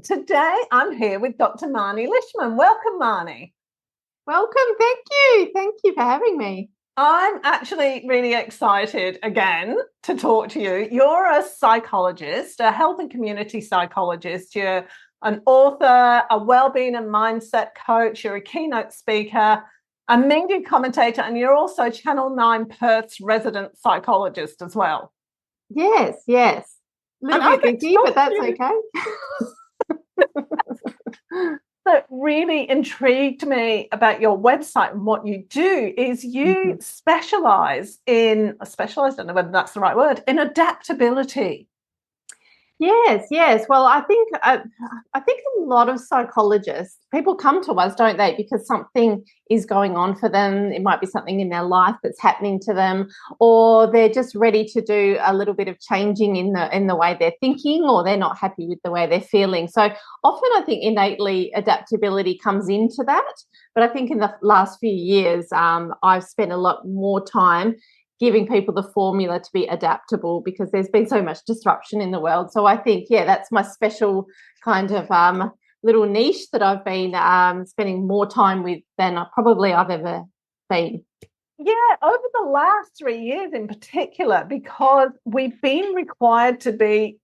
Today I'm here with Dr Marny Lishman. Welcome, Marny. Welcome. Thank you. Thank you for having me. I'm actually really excited again to talk to you. You're a psychologist, a health and community psychologist. You're an author, a wellbeing and mindset coach. You're a keynote speaker, a media commentator, and you're also Channel 9 Perth's resident psychologist as well. Yes. A little bit geeky, but that's okay. That really intrigued me about your website and what you do is you specialize, I don't know whether that's the right word, in adaptability. Yes. Well, I think a lot of psychologists, people come to us, don't they, because something is going on for them. It might be something in their life that's happening to them, or they're just ready to do a little bit of changing in the way they're thinking, or they're not happy with the way they're feeling. So often I think innately adaptability comes into that. But I think in the last few years, I've spent a lot more time giving people the formula to be adaptable because there's been so much disruption in the world. So I think, that's my special kind of little niche that I've been spending more time with than I've ever been. Yeah, over the last 3 years in particular, because we've been required to be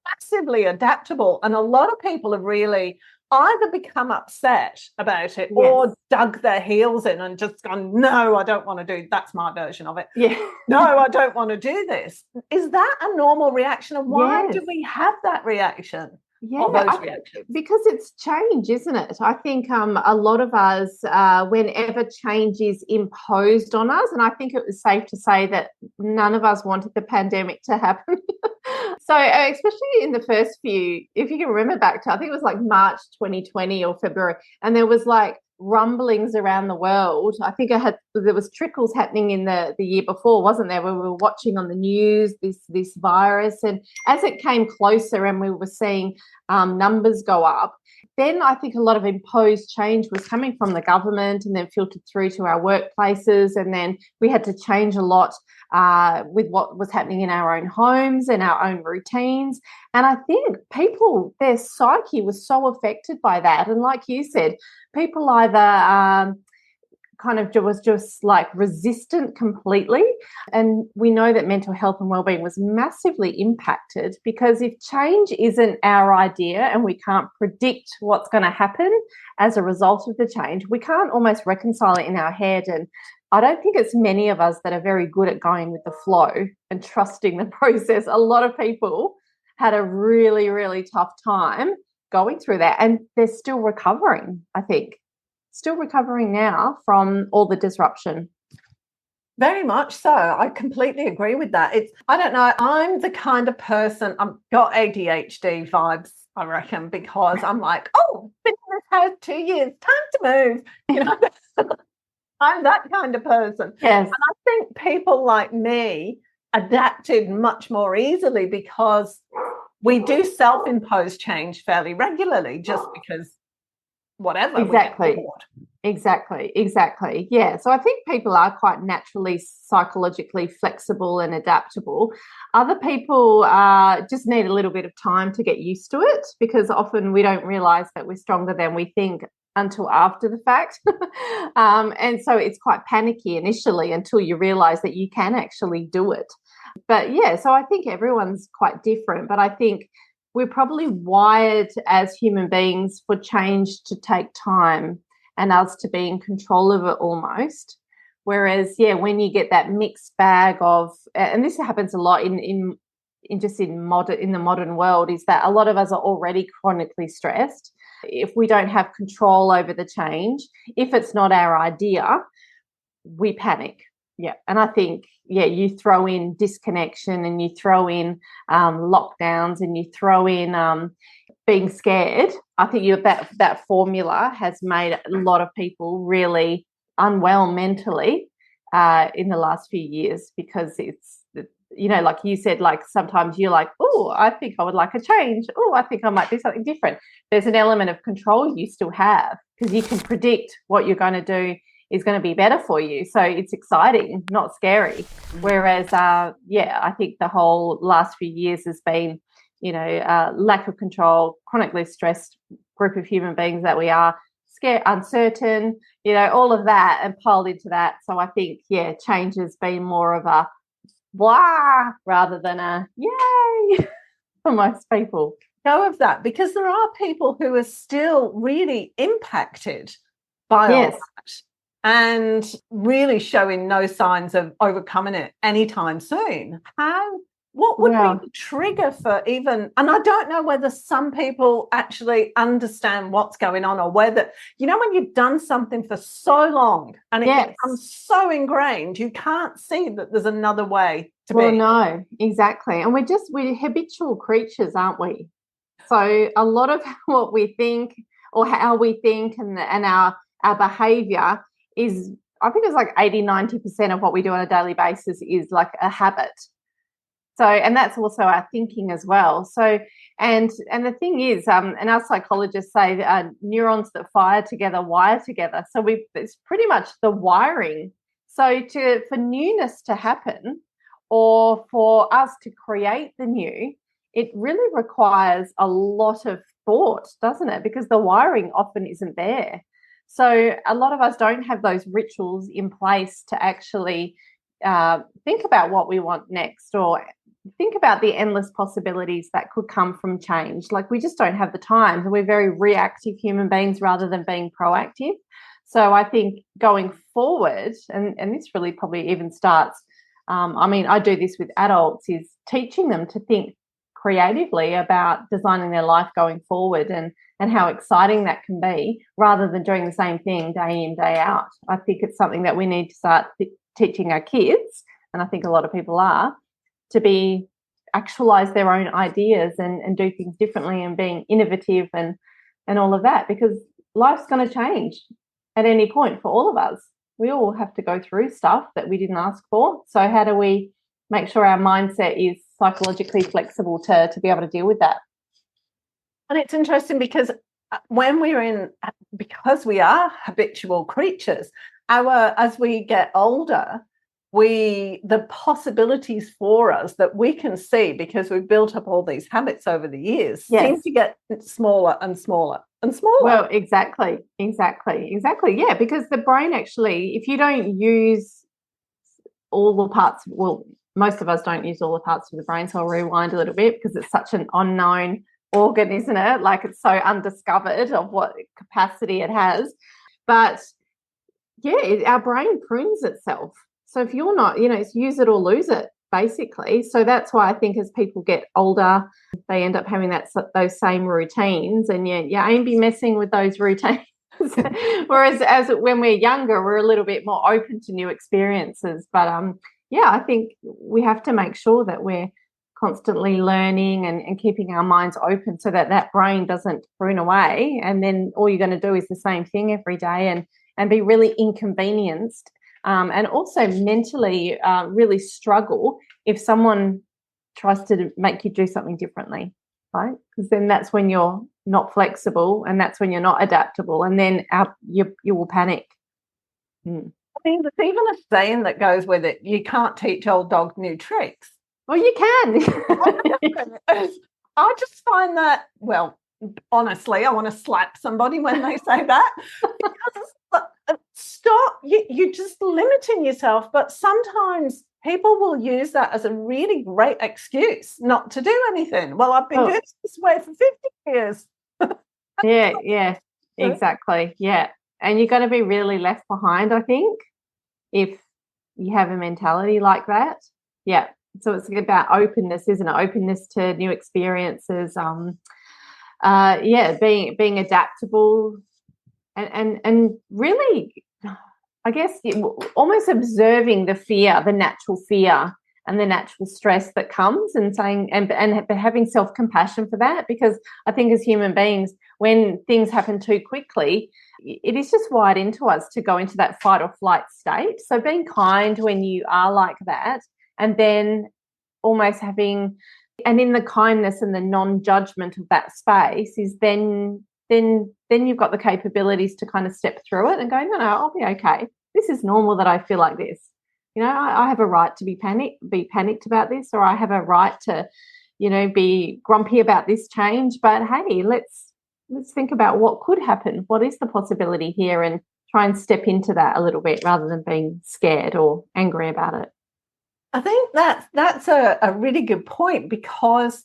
massively adaptable. And a lot of people have really either become upset about it or dug their heels in and just gone, no, I don't want to do, that's my version of it. Yeah. No, I don't want to do this. Is that a normal reaction? And why do we have that reaction? Because it's change, isn't it? I think a lot of us, whenever change is imposed on us, and I think it was safe to say that none of us wanted the pandemic to happen. So especially in the first few, if you can remember back to, I think it was like March 2020 or February, and there was like rumblings around the world. I think there was trickles happening in the year before, wasn't there, where we were watching on the news this virus, and as it came closer and we were seeing numbers go up, then I think a lot of imposed change was coming from the government and then filtered through to our workplaces, and then we had to change a lot with what was happening in our own homes and our own routines. And I think people, their psyche was so affected by that. And like you said, people either kind of was just like resistant completely. And we know that mental health and wellbeing was massively impacted because if change isn't our idea and we can't predict what's going to happen as a result of the change, we can't almost reconcile it in our head. And I don't think it's many of us that are very good at going with the flow and trusting the process. A lot of people had a really, really tough time going through that, and they're still recovering, I think. Still recovering now from all the disruption. Very much so. I completely agree with that. I don't know, I'm the kind of person, I've got ADHD vibes, I reckon, because I'm like, been in this house 2 years, time to move. I'm that kind of person. Yes. And I think people like me adapted much more easily because we do self-impose change fairly regularly just because whatever. Exactly. Yeah. So I think people are quite naturally psychologically flexible and adaptable. Other people just need a little bit of time to get used to it because often we don't realise that we're stronger than we think until after the fact. And so it's quite panicky initially until you realise that you can actually do it. But so I think everyone's quite different, but I think we're probably wired as human beings for change to take time and us to be in control of it almost. Whereas, when you get that mixed bag of, and this happens a lot in the modern world, is that a lot of us are already chronically stressed. If we don't have control over the change, if it's not our idea, we panic. Yeah. And I think, you throw in disconnection and you throw in lockdowns and you throw in being scared. I think that formula has made a lot of people really unwell mentally in the last few years because it's, like you said, like sometimes you're like, I think I would like a change. I think I might do something different. There's an element of control you still have because you can predict what you're going to do is going to be better for you. So it's exciting, not scary. Whereas, I think the whole last few years has been lack of control, chronically stressed group of human beings that we are, scared, uncertain, all of that, and piled into that. So I think, change has been more of a blah rather than a yay for most people. Know of that, because there are people who are still really impacted by all that and really showing no signs of overcoming it anytime soon. What would be the trigger for even, and I don't know whether some people actually understand what's going on, or whether, when you've done something for so long and it becomes so ingrained, you can't see that there's another way to be. Well, no, exactly. And we're habitual creatures, aren't we? So a lot of what we think, or how we think, and our behavior is, I think it's like 80-90% of what we do on a daily basis is like a habit. So, and that's also our thinking as well. So, and the thing is, and our psychologists say neurons that fire together wire together. So it's pretty much the wiring. So for newness to happen, or for us to create the new, it really requires a lot of thought, doesn't it? Because the wiring often isn't there. So a lot of us don't have those rituals in place to actually think about what we want next, or think about the endless possibilities that could come from change. Like, we just don't have the time. We're very reactive human beings rather than being proactive. So I think going forward, and this really probably even starts, I do this with adults, is teaching them to think creatively about designing their life going forward, and how exciting that can be, rather than doing the same thing day in, day out. I think it's something that we need to start teaching our kids, and I think a lot of people are, to actualize their own ideas and do things differently, and being innovative and all of that, because life's going to change at any point for all of us. We all have to go through stuff that we didn't ask for. So how do we make sure our mindset is psychologically flexible to be able to deal with that? And it's interesting because because we are habitual creatures, as we get older, the possibilities for us that we can see, because we've built up all these habits over the years, seem to get smaller and smaller and smaller. Well, exactly. Yeah, because the brain actually, if you don't use all the parts, most of us don't use all the parts of the brain, so I'll rewind a little bit, because it's such an unknown organ, isn't it? Like, it's so undiscovered of what capacity it has. But our brain prunes itself. So if you're not, it's use it or lose it, basically. So that's why I think as people get older, they end up having those same routines, and you ain't be messing with those routines. Whereas when we're younger, we're a little bit more open to new experiences. But I think we have to make sure that we're constantly learning and keeping our minds open, so that brain doesn't prune away, and then all you're going to do is the same thing every day and be really inconvenienced. And also mentally really struggle if someone tries to make you do something differently, right? Because then that's when you're not flexible, and that's when you're not adaptable, and then you will panic. I mean, there's even a saying that goes with it: you can't teach old dog new tricks. Well, you can. I just find that, honestly, I want to slap somebody when they say that, because stop, you're just limiting yourself. But sometimes people will use that as a really great excuse not to do anything. Well, I've been doing this way for 50 years. Yeah, exactly. Yeah. And you're going to be really left behind, I think, if you have a mentality like that. Yeah. So it's about openness, isn't it? Openness to new experiences. Being adaptable, and really, I guess, almost observing the fear, the natural fear and the natural stress that comes, and saying and having self-compassion for that, because I think as human beings, when things happen too quickly, it is just wired into us to go into that fight or flight state. So being kind when you are like that, and then almost having, and in the kindness and the non-judgment of that space, is then you've got the capabilities to kind of step through it and go, no, I'll be okay. This is normal that I feel like this. I have a right to be panicked about this, or I have a right to, be grumpy about this change, but hey, let's think about what could happen. What is the possibility here, and try and step into that a little bit rather than being scared or angry about it. I think that's a really good point, because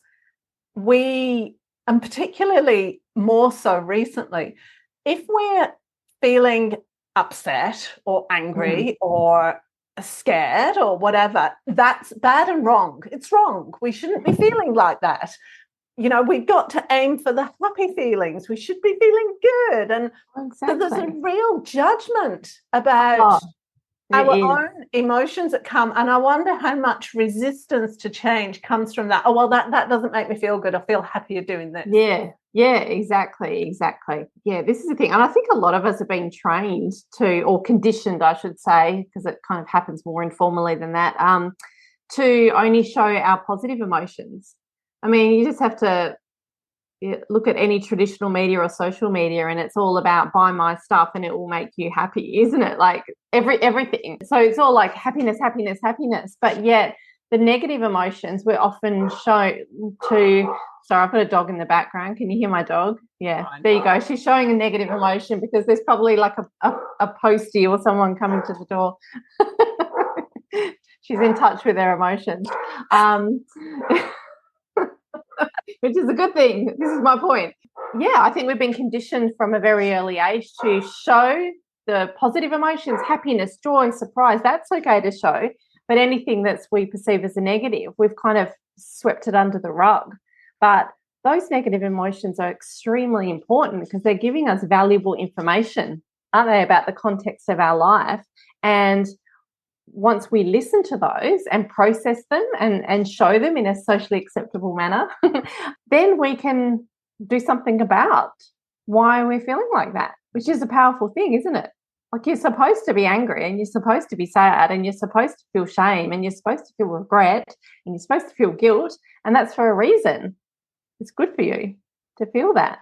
we, and particularly more so recently, if we're feeling upset or angry or scared or whatever, that's bad and wrong. It's wrong. We shouldn't be feeling like that. We've got to aim for the happy feelings. We should be feeling good. And so there's a real judgment about our own emotions that come. And I wonder how much resistance to change comes from that. Oh, well, that doesn't make me feel good. I feel happier doing this. Yeah, exactly. Yeah, this is the thing. And I think a lot of us have been trained to, or conditioned, I should say, because it kind of happens more informally than that, to only show our positive emotions. I mean, you just have to look at any traditional media or social media, and it's all about buy my stuff and it will make you happy, isn't it? Like everything. So it's all like happiness. But yet the negative emotions we're often shown to. Sorry, I've got a dog in the background. Can you hear my dog? Yeah, there you go. She's showing a negative emotion because there's probably like a postie or someone coming to the door. She's in touch with her emotions. Which is a good thing. This is my point. Yeah, I think we've been conditioned from a very early age to show the positive emotions, happiness, joy, surprise. That's okay to show. But anything that we perceive as a negative, we've kind of swept it under the rug. But those negative emotions are extremely important because they're giving us valuable information, aren't they, about the context of our life? And once we listen to those and process them and show them in a socially acceptable manner, then we can do something about why we're feeling like that, which is a powerful thing, isn't it? Like, you're supposed to be angry and you're supposed to be sad and you're supposed to feel shame and you're supposed to feel regret and you're supposed to feel guilt, and that's for a reason. It's good for you to feel that.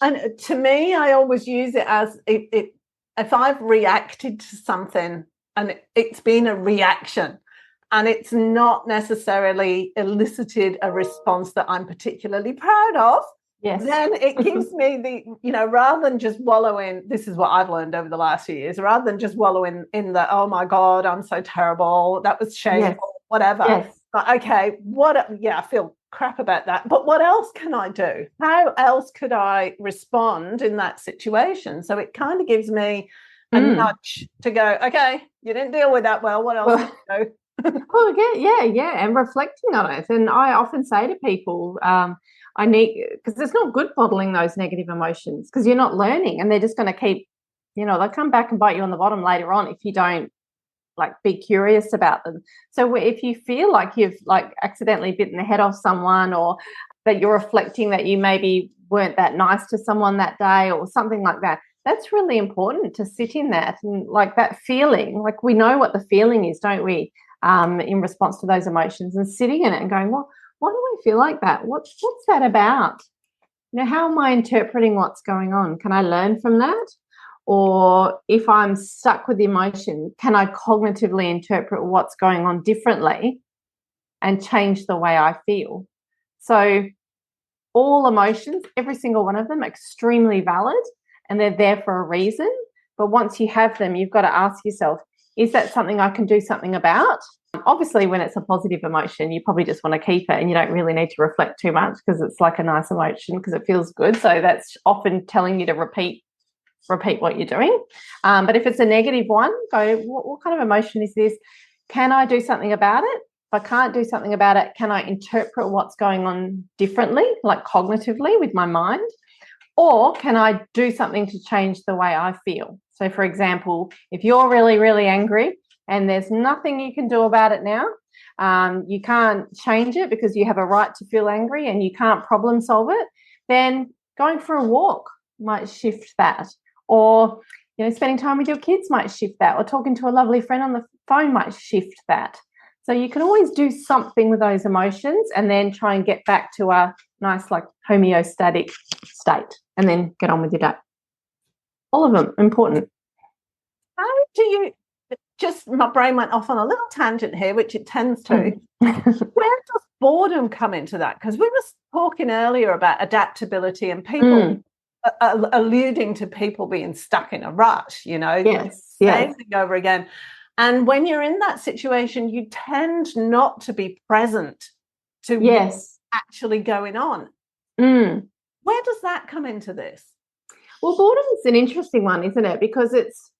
And to me, I always use it as if I've reacted to something and it's been a reaction and it's not necessarily elicited a response that I'm particularly proud of, then it gives me rather than just wallowing, this is what I've learned over the last few years, rather than just wallowing in the, oh my God, I'm so terrible, that was shameful, whatever. But okay, I feel crap about that, but what else can I do? How else could I respond in that situation? So it kind of gives me a nudge to go, okay, you didn't deal with that well, what else can you do? Well, yeah, and reflecting on it. And I often say to people, I need, because it's not good bottling those negative emotions, because you're not learning, and they're just going to keep, they'll come back and bite you on the bottom later on if you don't be curious about them. So if you feel like you've accidentally bitten the head off someone, or that you're reflecting that you maybe weren't that nice to someone that day or something like that, that's really important to sit in that, and that feeling, we know what the feeling is, don't we, in response to those emotions, and sitting in it and going, well, why do I feel like that? What's that about? How am I interpreting what's going on? Can I learn from that? Or if I'm stuck with the emotion, can I cognitively interpret what's going on differently and change the way I feel? So all emotions, every single one of them, are extremely valid, and they're there for a reason. But once you have them, you've got to ask yourself, is that something I can do something about? Obviously, when it's a positive emotion, you probably just want to keep it and you don't really need to reflect too much because it's like a nice emotion because it feels good. So that's often telling you to repeat what you're doing. But if it's a negative one, go, what kind of emotion is this? Can I do something about it? If I can't do something about it, can I interpret what's going on differently, cognitively with my mind? Or can I do something to change the way I feel? So, for example, if you're really, really angry and there's nothing you can do about it now, you can't change it because you have a right to feel angry and you can't problem solve it, then going for a walk might shift that. Or, spending time with your kids might shift that. Or talking to a lovely friend on the phone might shift that. So you can always do something with those emotions and then try and get back to a nice, homeostatic state and then get on with your day. All of them important. How do you, my brain went off on a little tangent here, which it tends to. Where does boredom come into that? Because we were talking earlier about adaptability and people alluding to people being stuck in a rut, Yes. same thing over again. And when you're in that situation, you tend not to be present to what's actually going on. Where does that come into this? Well, boredom is an interesting one, isn't it? Because it's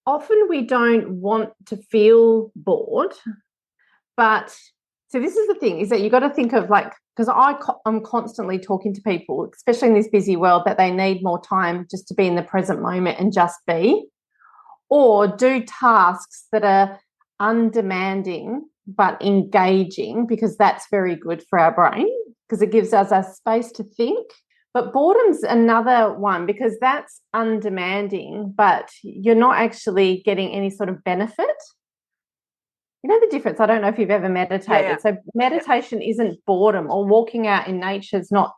often we don't want to feel bored, but so this is the thing, is that you got to think of, like, because I'm constantly talking to people, especially in this busy world, that they need more time just to be in the present moment and just be, or do tasks that are undemanding but engaging, because that's very good for our brain because it gives us a space to think. But boredom's another one, because that's undemanding, but you're not actually getting any sort of benefit. You know the difference? I don't know if you've ever meditated. Yeah. So meditation isn't boredom, or walking out in nature is not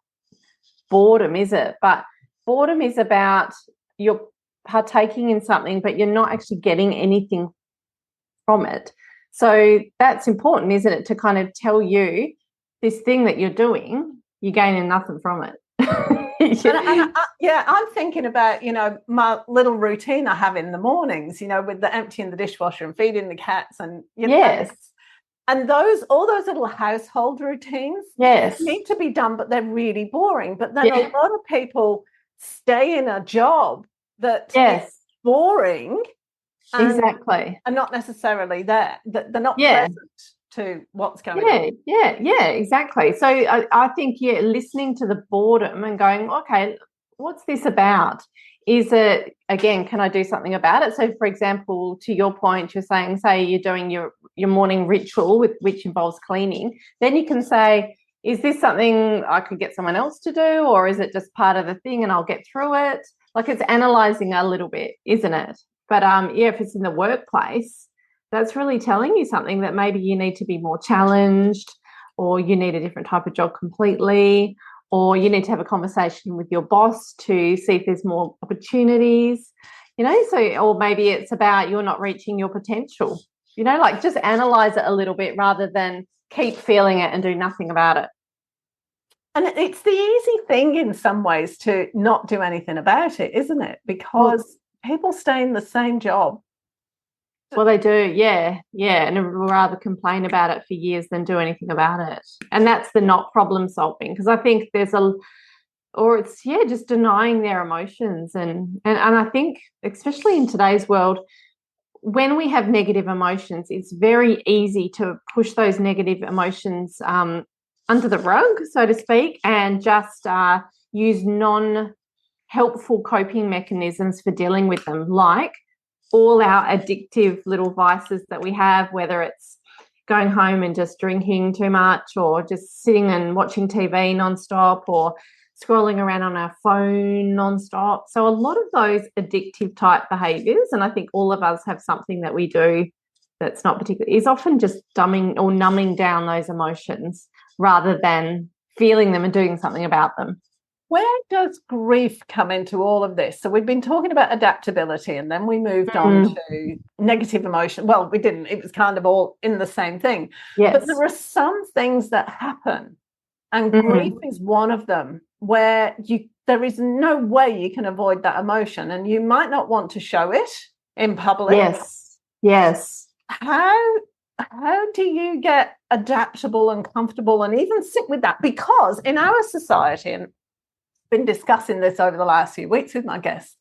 boredom, is it? But boredom is about you're partaking in something, but you're not actually getting anything from it. So that's important, isn't it? To kind of tell you this thing that you're doing, you're gaining nothing from it. I'm thinking about, my little routine I have in the mornings, with the emptying the dishwasher and feeding the cats, and and all those little household routines need to be done, but they're really boring. But then a lot of people stay in a job that is boring, and not necessarily there. They're not present to what's going on. Yeah, exactly. So I think, listening to the boredom and going, okay, what's this about? Is it, again, can I do something about it? So, for example, to your point, you're saying, say you're doing your morning ritual, which involves cleaning, then you can say, is this something I could get someone else to do, or is it just part of the thing and I'll get through it? Like, it's analysing a little bit, isn't it? But, if it's in the workplace, that's really telling you something, that maybe you need to be more challenged, or you need a different type of job completely, or you need to have a conversation with your boss to see if there's more opportunities, or maybe it's about you're not reaching your potential, like just analyse it a little bit rather than keep feeling it and do nothing about it. And it's the easy thing in some ways to not do anything about it, isn't it? Because people stay in the same job. Well, they do, yeah, and rather complain about it for years than do anything about it. And that's the not problem solving, because I think it's just denying their emotions. And I think, especially in today's world, when we have negative emotions, it's very easy to push those negative emotions under the rug, so to speak, and just use non-helpful coping mechanisms for dealing with them, like all our addictive little vices that we have, whether it's going home and just drinking too much, or just sitting and watching TV nonstop, or scrolling around on our phone nonstop. So a lot of those addictive type behaviours, and I think all of us have something that we do that's not particularly, is often just dumbing or numbing down those emotions rather than feeling them and doing something about them. Where does grief come into all of this? So we've been talking about adaptability, and then we moved on to negative emotion. Well, we didn't. It was kind of all in the same thing. Yes. But there are some things that happen, and grief is one of them, where there is no way you can avoid that emotion, and you might not want to show it in public. Yes. How do you get adaptable and comfortable and even sit with that? Because in our society, and been discussing this over the last few weeks with my guests,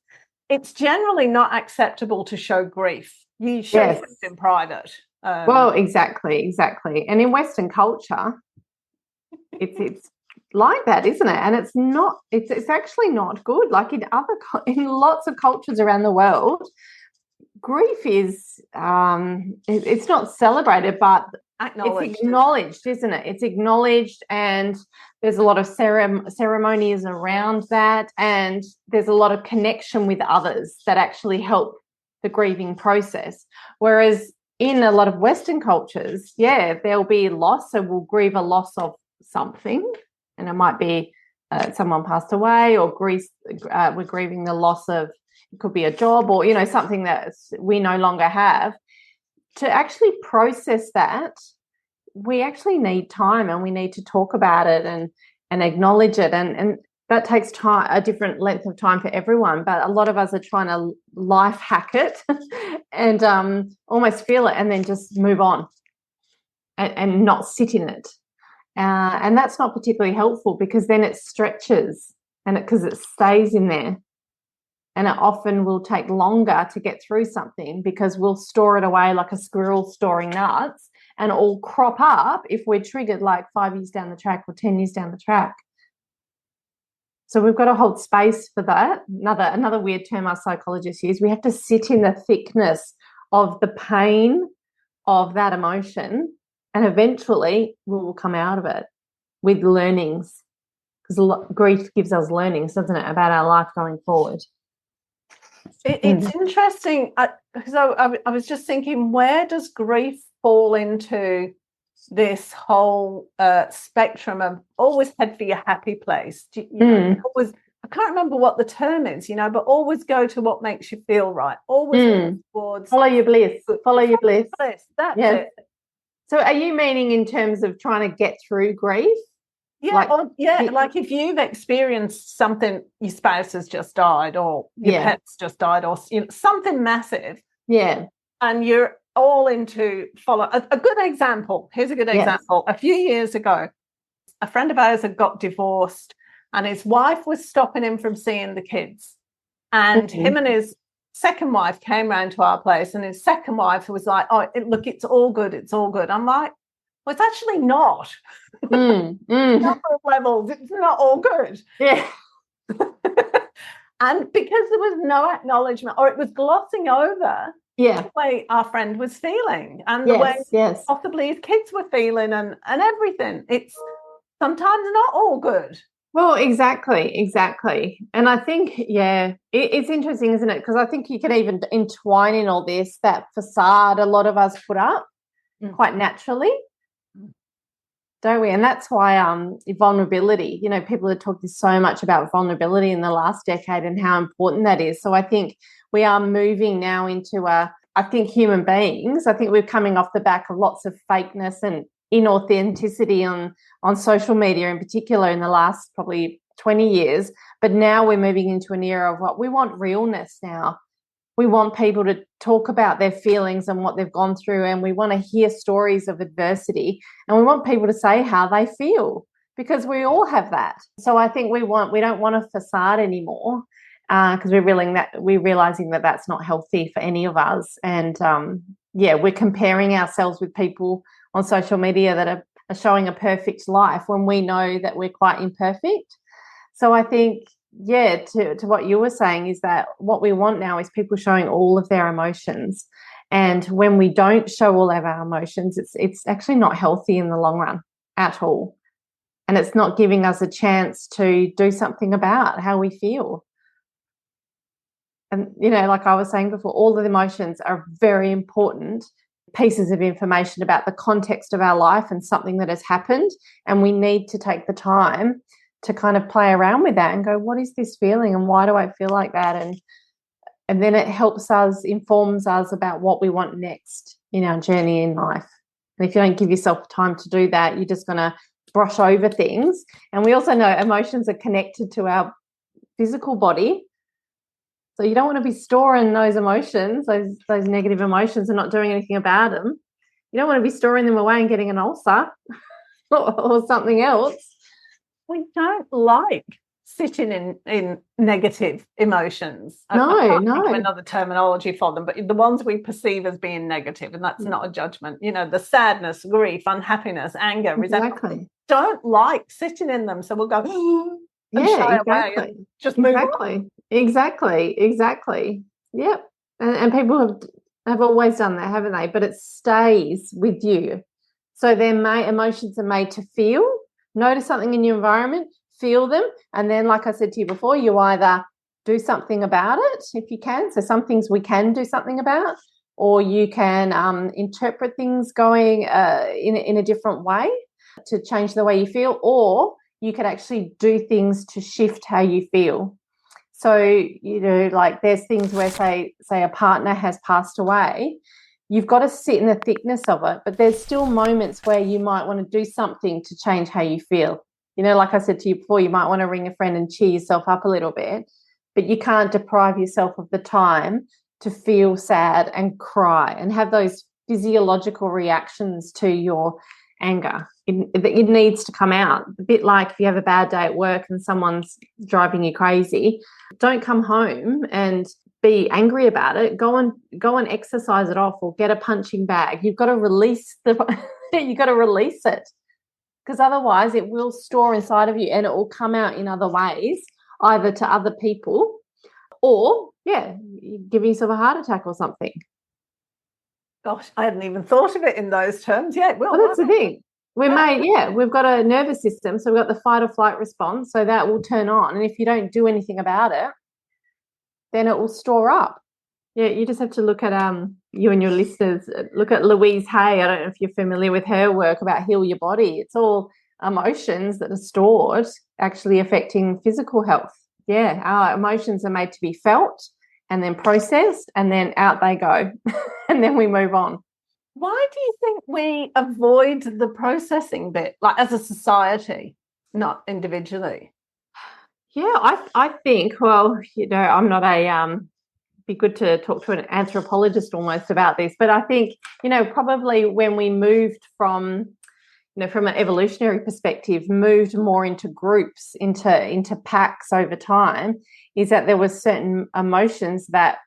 it's generally not acceptable to show grief. You show it in private. Well, exactly. And in Western culture, it's like that, isn't it? And it's not. It's actually not good. Like in lots of cultures around the world, grief is it's not celebrated, but it's acknowledged, isn't it? It's acknowledged, and there's a lot of ceremonies around that, and there's a lot of connection with others that actually help the grieving process. Whereas in a lot of Western cultures, there'll be loss, so we'll grieve a loss of something, and it might be someone passed away, or we're grieving the loss of, it could be a job, or something that we no longer have. To actually process that we actually need time, and we need to talk about it and acknowledge it. And that takes time, a different length of time for everyone. But a lot of us are trying to life hack it and almost feel it and then just move on and not sit in it. And that's not particularly helpful, because then it stretches and because it stays in there. And it often will take longer to get through something, because we'll store it away like a squirrel storing nuts, and it will crop up if we're triggered like 5 years down the track or 10 years down the track. So we've got to hold space for that. Another weird term our psychologists use, we have to sit in the thickness of the pain of that emotion, and eventually we will come out of it with learnings, because grief gives us learnings, doesn't it, about our life going forward. It's interesting, because I was just thinking, where does grief fall into this whole spectrum of always head for your happy place? You know, always, I can't remember what the term is, you know, but always go to what makes you feel right. Always go towards follow your bliss. Follow your bliss. That's it. So are you meaning in terms of trying to get through grief? Yeah, like if you've experienced something, your spouse has just died, or your pet's just died, or something massive. Yeah. And you're all into follow. A good example. Here's a good example. A few years ago, a friend of ours had got divorced, and his wife was stopping him from seeing the kids. And him and his second wife came round to our place, and his second wife was like, "Oh, look, it's all good. It's all good." I'm like, well, it's actually not. Number of levels, it's not all good. Yeah. And because there was no acknowledgement, or it was glossing over the way our friend was feeling, and the way possibly his kids were feeling, and everything. It's sometimes not all good. Well, exactly. And I think, it's interesting, isn't it? Because I think you can even entwine in all this, that facade a lot of us put up quite naturally. Don't we? And that's why vulnerability, you know, people are talking so much about vulnerability in the last decade and how important that is. So I think we are moving now into human beings, I think we're coming off the back of lots of fakeness and inauthenticity on social media in particular in the last probably 20 years. But now we're moving into an era of what we want, realness now. We want people to talk about their feelings and what they've gone through, and we want to hear stories of adversity, and we want people to say how they feel, because we all have that. So I think we don't want a facade anymore, because we're realizing that that's not healthy for any of us. And we're comparing ourselves with people on social media that are showing a perfect life when we know that we're quite imperfect. So I think, to what you were saying, is that what we want now is people showing all of their emotions. And when we don't show all of our emotions, it's actually not healthy in the long run at all. And it's not giving us a chance to do something about how we feel. And, you know, like I was saying before, all of the emotions are very important pieces of information about the context of our life and something that has happened. And we need to take the time to kind of play around with that and go, what is this feeling, and why do I feel like that? And then it informs us about what we want next in our journey in life. And if you don't give yourself time to do that, you're just going to brush over things. And we also know emotions are connected to our physical body. So you don't want to be storing those emotions, those negative emotions, and not doing anything about them. You don't want to be storing them away and getting an ulcer or something else. We don't like sitting in negative emotions. No. Think of another terminology for them, but the ones we perceive as being negative, and that's not a judgment. You know, the sadness, grief, unhappiness, anger, resentment. Don't like sitting in them, so we'll go and shy away and just move on. Exactly. Yep. And people have always done that, haven't they? But it stays with you. So emotions are made to feel. Notice something in your environment, feel them, and then, like I said to you before, you either do something about it if you can. So some things we can do something about, or you can interpret things going in a different way to change the way you feel, or you could actually do things to shift how you feel. So, you know, like there's things where, say a partner has passed away, you've got to sit in the thickness of it, but there's still moments where you might want to do something to change how you feel. You know, like I said to you before, you might want to ring a friend and cheer yourself up a little bit, but you can't deprive yourself of the time to feel sad and cry and have those physiological reactions to your anger. It needs to come out. A bit like if you have a bad day at work and someone's driving you crazy, don't come home and be angry about it. Go and exercise it off, or get a punching bag. You've got to release you've got to release it, because otherwise it will store inside of you and it will come out in other ways, either to other people or, give yourself a heart attack or something. Gosh, I hadn't even thought of it in those terms. Yeah, well, that's the thing. We've got a nervous system, so we've got the fight or flight response, so that will turn on. And if you don't do anything about it, then it will store up. Yeah, you just have to look at you and your listeners, look at Louise Hay. I don't know if you're familiar with her work about Heal Your Body. It's all emotions that are stored actually affecting physical health. Yeah, our emotions are made to be felt and then processed, and then out they go. And then we move on. Why do you think we avoid the processing bit, like as a society, not individually? Yeah, I think, well, I'm not be good to talk to an anthropologist almost about this, but I think, probably when we moved from an evolutionary perspective, moved more into groups, into packs over time, is that there were certain emotions that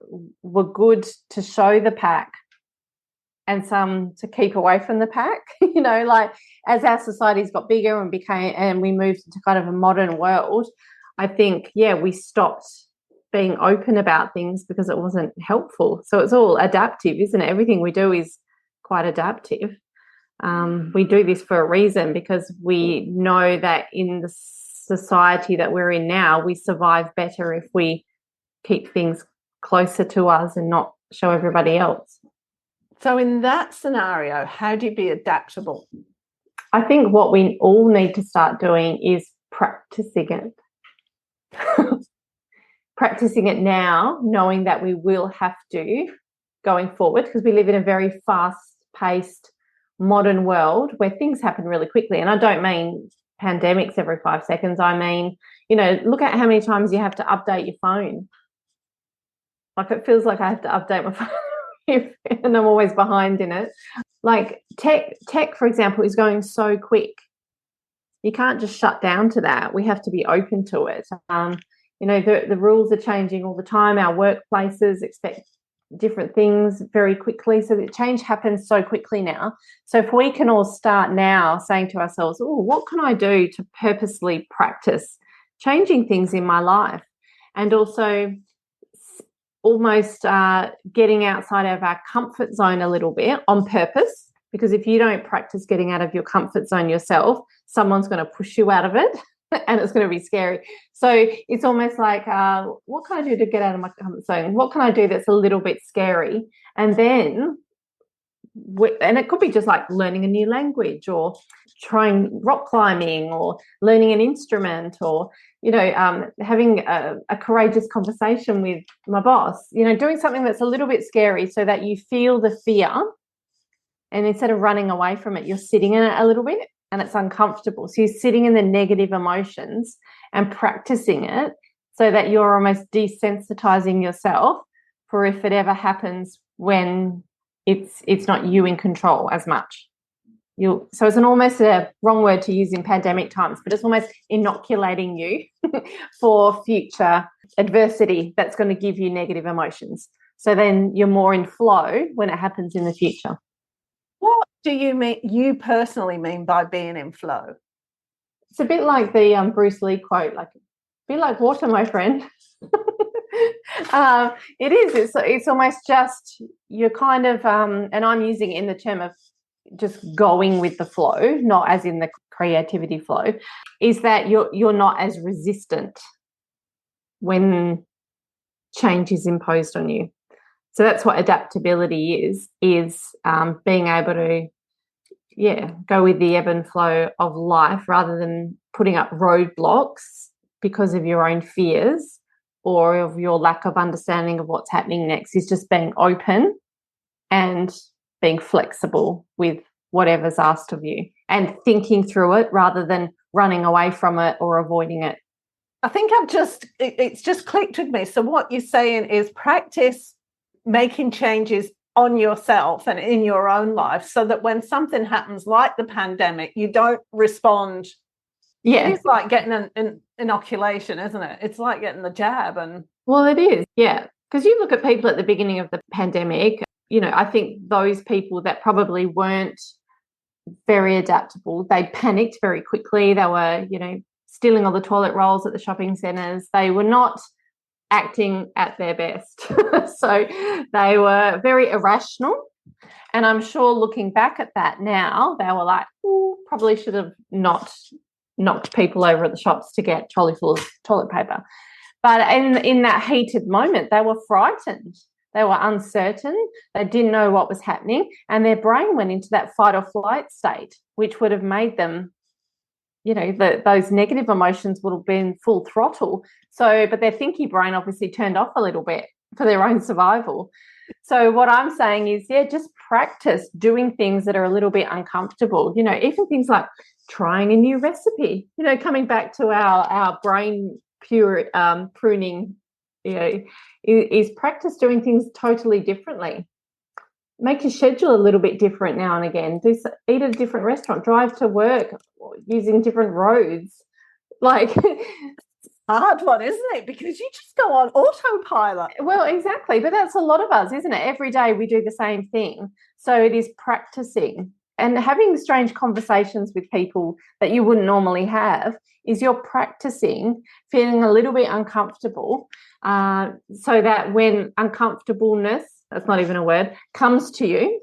were good to show the pack and some to keep away from the pack. Like as our societies got bigger and we moved into kind of a modern world, I think, we stopped being open about things because it wasn't helpful. So it's all adaptive, isn't it? Everything we do is quite adaptive. We do this for a reason, because we know that in the society that we're in now, we survive better if we keep things closer to us and not show everybody else. So in that scenario, how do you be adaptable? I think what we all need to start doing is practicing it. Practicing it now, knowing that we will have to going forward, because we live in a very fast-paced modern world where things happen really quickly. And I don't mean pandemics every 5 seconds. I mean, look at how many times you have to update your phone. Like, it feels like I have to update my phone and I'm always behind in it. Like tech, for example, is going so quick. You can't just shut down to that. We have to be open to it. The rules are changing all the time. Our workplaces expect different things very quickly. So the change happens so quickly now. So if we can all start now saying to ourselves, what can I do to purposely practice changing things in my life? And also almost getting outside of our comfort zone a little bit on purpose, because if you don't practice getting out of your comfort zone yourself, someone's going to push you out of it. And it's going to be scary. So it's almost like, what can I do to get out of my comfort zone? What can I do that's a little bit scary? And then, and it could be just like learning a new language, or trying rock climbing, or learning an instrument, or, having a courageous conversation with my boss, doing something that's a little bit scary so that you feel the fear. And instead of running away from it, you're sitting in it a little bit. And it's uncomfortable. So you're sitting in the negative emotions and practicing it so that you're almost desensitizing yourself for if it ever happens when it's not you in control as much. So it's almost a wrong word to use in pandemic times, but it's almost inoculating you for future adversity that's going to give you negative emotions. So then you're more in flow when it happens in the future. What do you personally mean by being in flow? It's a bit like the Bruce Lee quote, like, be like water, my friend. It is. It's almost just you're kind of, and I'm using it in the term of just going with the flow, not as in the creativity flow, is that you're not as resistant when change is imposed on you. So that's what adaptability is being able to, go with the ebb and flow of life rather than putting up roadblocks because of your own fears or of your lack of understanding of what's happening next. Is just being open and being flexible with whatever's asked of you and thinking through it rather than running away from it or avoiding it. I think it's just clicked with me. So what you're saying is practice making changes on yourself and in your own life so that when something happens like the pandemic, you don't respond. Yeah. It's like getting an inoculation, isn't it? It's like getting the jab. Well, it is, yeah. Because you look at people at the beginning of the pandemic, I think those people that probably weren't very adaptable, they panicked very quickly. They were, stealing all the toilet rolls at the shopping centres. They were not acting at their best. So they were very irrational. And I'm sure looking back at that now, they were like, probably should have not knocked people over at the shops to get trolley full of toilet paper. But in that heated moment, they were frightened. They were uncertain. They didn't know what was happening. And their brain went into that fight or flight state, which would have made them, those negative emotions would have been full throttle. So, but their thinky brain obviously turned off a little bit for their own survival. So what I'm saying is, just practice doing things that are a little bit uncomfortable. Even things like trying a new recipe, coming back to our brain pruning, is practice doing things totally differently. Make your schedule a little bit different now and again. Eat at a different restaurant, drive to work using different roads. Like, hard one, isn't it? Because you just go on autopilot. Well, exactly. But that's a lot of us, isn't it? Every day we do the same thing. So it is practicing and having strange conversations with people that you wouldn't normally have. Is you're practicing feeling a little bit uncomfortable, so that when uncomfortableness, that's not even a word, comes to you,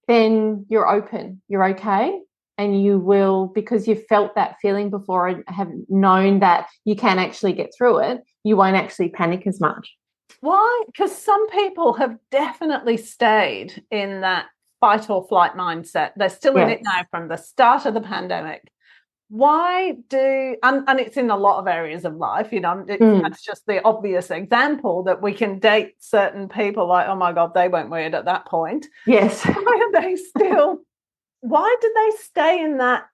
then you're open, you're okay, and you will, because you've felt that feeling before and have known that you can actually get through it, you won't actually panic as much. Why? Because some people have definitely stayed in that fight or flight mindset. They're still in it now from the start of the pandemic. Why do, and it's in a lot of areas of life, that's just the obvious example that we can date certain people like, oh my God, they weren't weird at that point. Yes. Why do they stay in that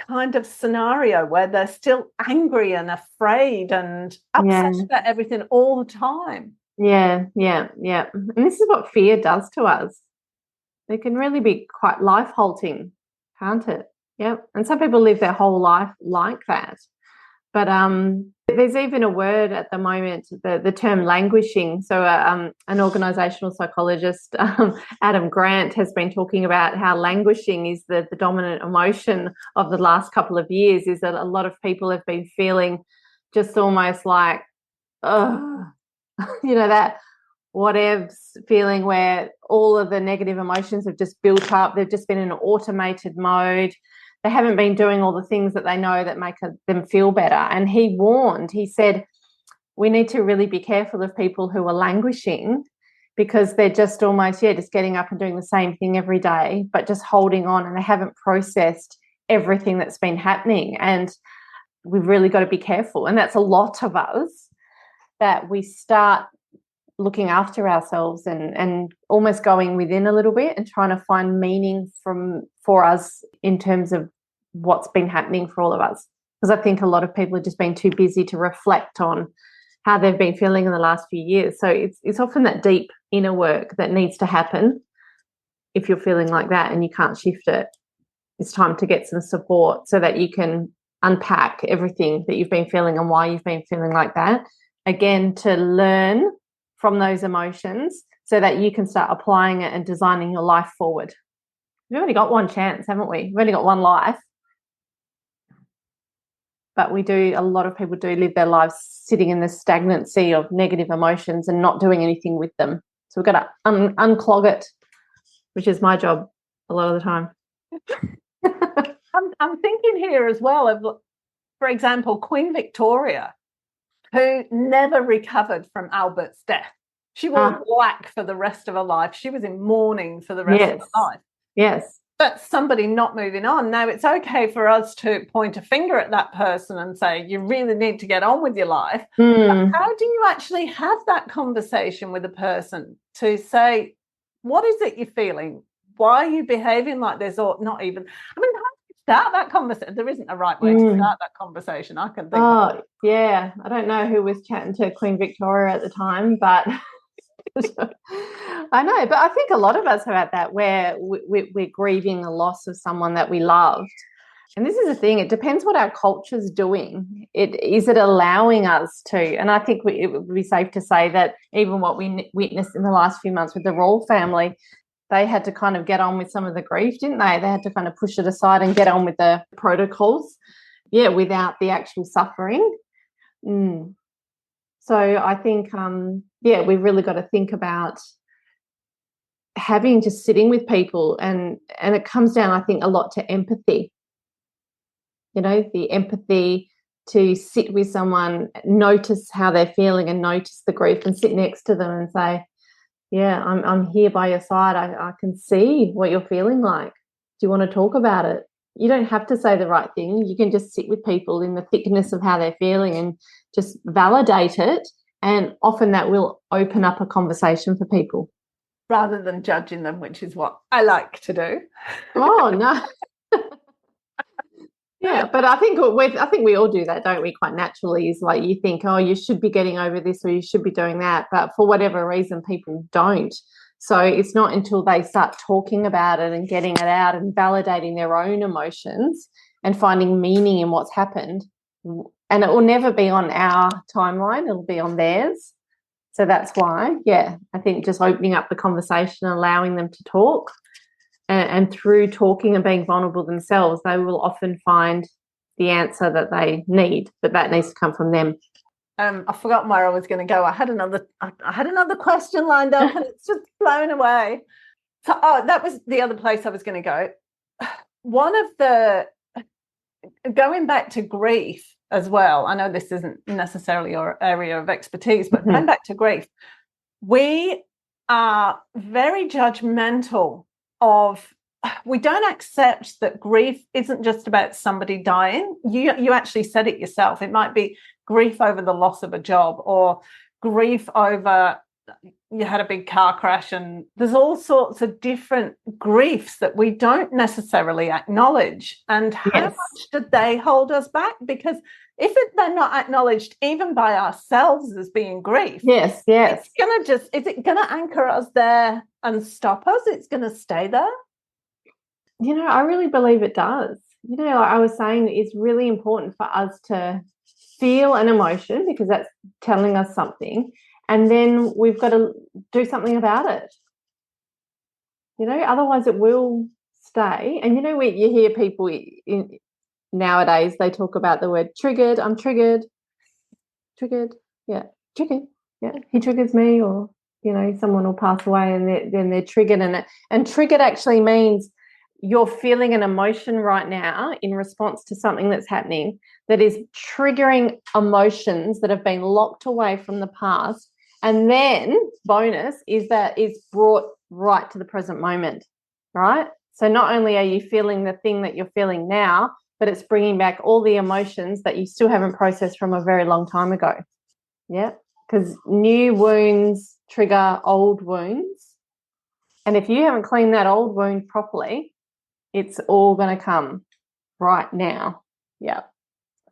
kind of scenario where they're still angry and afraid and upset about everything all the time? Yeah. And this is what fear does to us. It can really be quite life-halting, can't it? Yep. And some people live their whole life like that. But there's even a word at the moment, the term languishing. So an organisational psychologist, Adam Grant, has been talking about how languishing is the dominant emotion of the last couple of years, is that a lot of people have been feeling just almost like, that whatevs feeling where all of the negative emotions have just built up. They've just been in an automated mode. They haven't been doing all the things that they know that make them feel better. And he warned, he said, we need to really be careful of people who are languishing, because they're just almost, just getting up and doing the same thing every day, but just holding on, and they haven't processed everything that's been happening. And we've really got to be careful. And that's a lot of us, that we start looking after ourselves and almost going within a little bit and trying to find meaning for us in terms of what's been happening for all of us. Because I think a lot of people have just been too busy to reflect on how they've been feeling in the last few years. So it's often that deep inner work that needs to happen if you're feeling like that and you can't shift it. It's time to get some support so that you can unpack everything that you've been feeling and why you've been feeling like that. Again, to learn from those emotions so that you can start applying it and designing your life forward. We've only got one chance, haven't we? We've only got one life. But a lot of people do live their lives sitting in the stagnancy of negative emotions and not doing anything with them. So we've got to unclog it, which is my job a lot of the time. I'm thinking here as well of, for example, Queen Victoria, who never recovered from Albert's death. She wore black for the rest of her life. She was in mourning for the rest of her life. Yes. That's somebody not moving on. Now, it's okay for us to point a finger at that person and say, you really need to get on with your life. But how do you actually have that conversation with a person to say, what is it you're feeling? why are you behaving like this? Or not even, I mean, how do you start that conversation? There isn't a right way to start that conversation, I can think of. Yeah, I don't know who was chatting to Queen Victoria at the time, but I know, but I think a lot of us are at that where we're grieving the loss of someone that we loved. And this is the thing, it depends what our culture's doing. Is it allowing us to? And I think it would be safe to say that even what we witnessed in the last few months with the royal family, they had to kind of get on with some of the grief, didn't they? They had to kind of push it aside and get on with the protocols, without the actual suffering. So I think, we've really got to think about just sitting with people, and it comes down, I think, a lot to empathy. The empathy to sit with someone, notice how they're feeling and notice the grief, and sit next to them and say, yeah, I'm here by your side. I can see what you're feeling like. Do you want to talk about it? You don't have to say the right thing. You can just sit with people in the thickness of how they're feeling and just validate it. And often that will open up a conversation for people. Rather than judging them, which is what I like to do. Oh, no. Yeah, but I think we all do that, don't we? Quite naturally, is like you think, oh, you should be getting over this or you should be doing that, but for whatever reason, people don't. So it's not until they start talking about it and getting it out and validating their own emotions and finding meaning in what's happened. And it will never be on our timeline; it'll be on theirs. So that's why, I think just opening up the conversation, allowing them to talk. And through talking and being vulnerable themselves, they will often find the answer that they need, but that needs to come from them. I've forgotten where I was going to go. I had another question lined up and it's just blown away. So, that was the other place I was going to go. One of the, going back to grief as well, I know this isn't necessarily your area of expertise, but going back to grief, we are very judgmental we don't accept that grief isn't just about somebody dying. You actually said it yourself. It might be grief over the loss of a job, or grief over you had a big car crash, and there's all sorts of different griefs that we don't necessarily acknowledge. And how much do they hold us back? Because if they're not acknowledged even by ourselves as being grief, it's is it gonna anchor us there and stop us? It's gonna stay there. I really believe it does. Like I was saying, it's really important for us to feel an emotion because that's telling us something, and then we've got to do something about it. Otherwise it will stay. And you hear people nowadays, they talk about the word triggered. I'm triggered. Triggered. Yeah. Triggered. Yeah. He triggers me, or, someone will pass away and then they're triggered. And triggered actually means you're feeling an emotion right now in response to something that's happening that is triggering emotions that have been locked away from the past. And then bonus is that it's brought right to the present moment, right? So not only are you feeling the thing that you're feeling now, but it's bringing back all the emotions that you still haven't processed from a very long time ago. Yeah, because new wounds trigger old wounds. And if you haven't cleaned that old wound properly, it's all going to come right now. Yeah.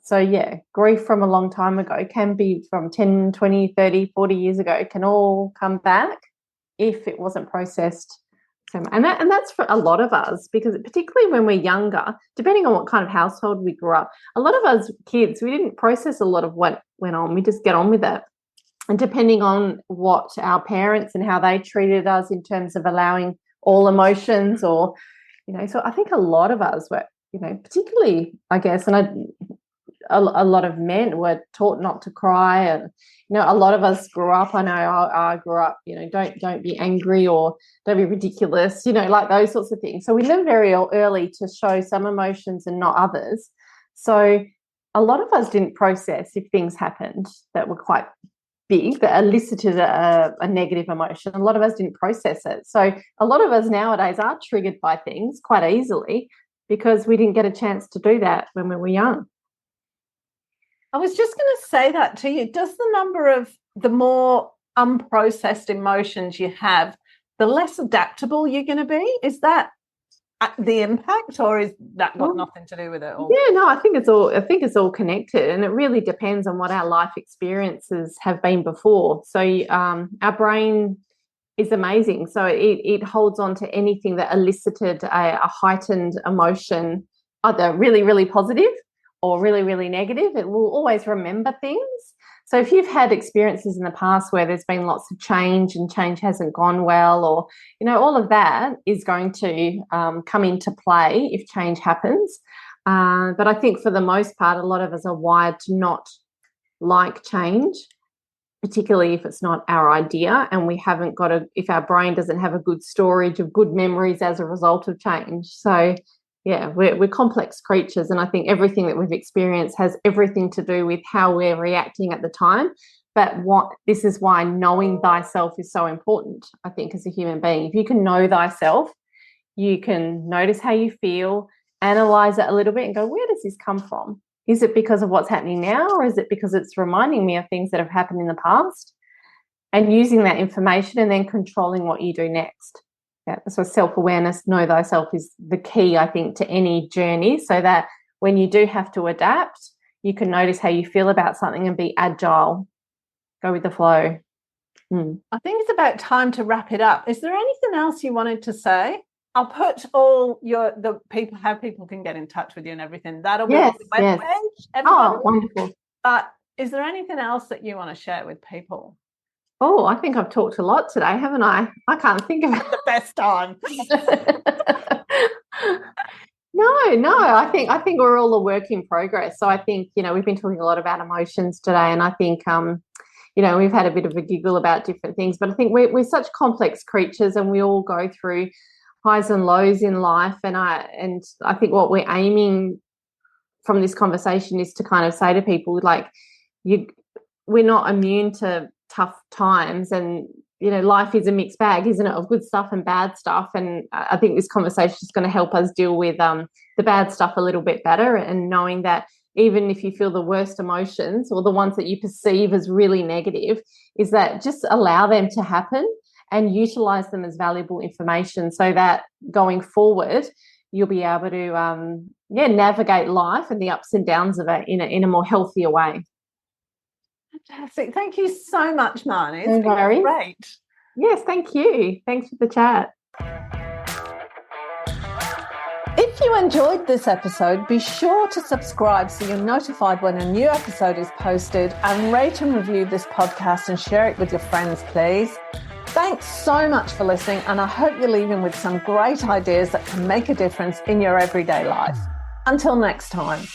So, grief from a long time ago can be from 10, 20, 30, 40 years ago. It can all come back if it wasn't processed. And that's for a lot of us, because particularly when we're younger, depending on what kind of household we grew up, a lot of us kids, we didn't process a lot of what went on. We just get on with it. And depending on what our parents and how they treated us in terms of allowing all emotions, or so I think a lot of us were, particularly, I guess, and a lot of men were taught not to cry. And, a lot of us grew up, I know I grew up, don't be angry, or don't be ridiculous, like those sorts of things. So we learned very early to show some emotions and not others. So a lot of us didn't process if things happened that were quite big, that elicited a negative emotion. A lot of us didn't process it. So a lot of us nowadays are triggered by things quite easily because we didn't get a chance to do that when we were young. I was just going to say that to you. Does the number of the more unprocessed emotions you have the less adaptable you're going to be. Is that the impact, or is that got nothing to do with it all? Yeah, no, I think it's all connected, and it really depends on what our life experiences have been before. So our brain is amazing. So it holds on to anything that elicited a heightened emotion, either really, really positive or really, really negative. It will always remember things. So if you've had experiences in the past where there's been lots of change and change hasn't gone well, or, all of that is going to come into play if change happens. But I think for the most part, a lot of us are wired to not like change, particularly if it's not our idea, and we haven't got if our brain doesn't have a good storage of good memories as a result of change. So yeah, we're complex creatures, and I think everything that we've experienced has everything to do with how we're reacting at the time. But this is why knowing thyself is so important, I think, as a human being. If you can know thyself, you can notice how you feel, analyze it a little bit and go, where does this come from? Is it because of what's happening now, or is it because it's reminding me of things that have happened in the past? And using that information and then controlling what you do next. Yeah, so self-awareness, know thyself is the key, I think, to any journey, so that when you do have to adapt, you can notice how you feel about something and be agile, go with the flow. I think it's about time to wrap it up. Is there anything else you wanted to say? I'll put all how people can get in touch with you and everything. That'll be on the webpage. Oh, wonderful. But is there anything else that you want to share with people? Oh, I think I've talked a lot today, haven't I? I can't think of it. The best time. No. I think we're all a work in progress. So I think, we've been talking a lot about emotions today, and I think, we've had a bit of a giggle about different things, but I think we're such complex creatures, and we all go through highs and lows in life. And I think what we're aiming from this conversation is to kind of say to people, like, we're not immune to tough times, and life is a mixed bag, isn't it, of good stuff and bad stuff. And I think this conversation is going to help us deal with the bad stuff a little bit better, and knowing that even if you feel the worst emotions, or the ones that you perceive as really negative, is that just allow them to happen and utilize them as valuable information, so that going forward you'll be able to navigate life and the ups and downs of it in a more healthier way. Fantastic. Thank you so much, Marny. No worries. Great. Yes, thank you. Thanks for the chat. If you enjoyed this episode, be sure to subscribe so you're notified when a new episode is posted, and rate and review this podcast and share it with your friends, please. Thanks so much for listening, and I hope you're leaving with some great ideas that can make a difference in your everyday life. Until next time.